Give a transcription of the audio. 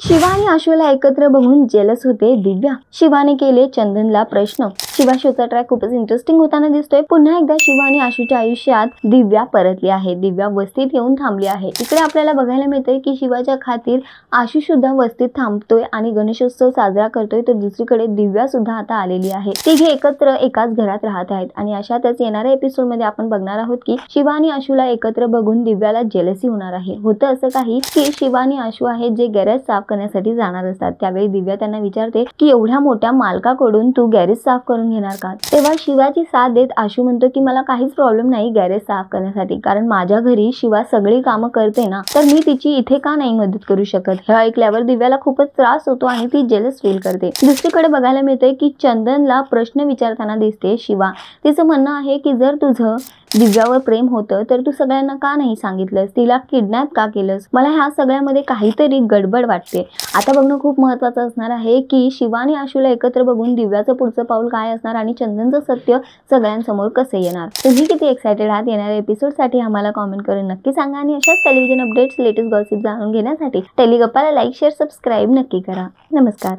शिवा आणि आशूला एकत्र बघून जेलस होते दिव्या। शिवाने केले चंदनला प्रश्न। शिवा शोचा ट्रॅक खूपच इंटरेस्टिंग होताना दिसतोय। पुन्हा एकदा शिवा आणि आशूच्या आयुष्यात दिव्या परतली आहे। दिव्या वस्तीत येऊन थांबली आहे। इकडे आपल्याला बघायला मिळतंय की शिवाच्या खातीर आशू सुद्धा वस्तीत थांबतोय आणि गणेशोत्सव साजरा करतोय। तर दुसरीकडे दिव्या सुद्धा आता आलेली आहे। तिघे एकत्र एकाच घरात राहत आहेत आणि अशातच येणाऱ्या एपिसोड मध्ये आपण बघणार आहोत की शिवा आणि आशूला एकत्र बघून दिव्याला जेलसी होणार आहे। होतं असं काही की शिवा आणि आशू आहेत जे गॅरेज साफ करण्यासाठी जाणार असतात। त्यावेळी दिव्या त्यांना विचारते की एवढ्या मोठ्या मालकाकडून तू गॅरेज साफ करून घेणार का? तेव्हा शिवाची साथ देत आशू म्हणतो की मला काहीच प्रॉब्लेम नाही गॅरेज साफ करण्यासाठी, कारण माझ्या घरी शिवा सगळी कामं करते ना, तर मी तिची इथे का नाही मदत करू शकत। हे ऐकल्यावर दिव्याला खूपच त्रास होतो आणि ती जेलस फील करते। दुसरीकडे बघायला मिळते की चंदनला प्रश्न विचारताना दिसते शिवा। तिचं म्हणणं आहे की जर तुझं दिव्यावर प्रेम होतं तर तू सगळ्यांना का नाही सांगितलंस, तिला किडनॅप का केलंस? मला ह्या सगळ्यामध्ये काहीतरी गडबड वाटते। आता बघणं खूप महत्त्वाचं असणार आहे की शिवा आणि आशूला एकत्र बघून दिव्याचं पुढचं पाऊल काय असणार आणि चंदनचं सत्य सगळ्यांसमोर कसं येणार। तुम्ही किती एक्साइटेड आहात येणाऱ्या एपिसोडसाठी आम्हाला कमेंट करून नक्की सांगा आणि अशाच टेलिव्हिजन अपडेट्स लेटेस्ट गॉसिप जाणून घेण्यासाठी टेलिगप्पाला लाईक शेअर सबस्क्राईब नक्की करा। नमस्कार।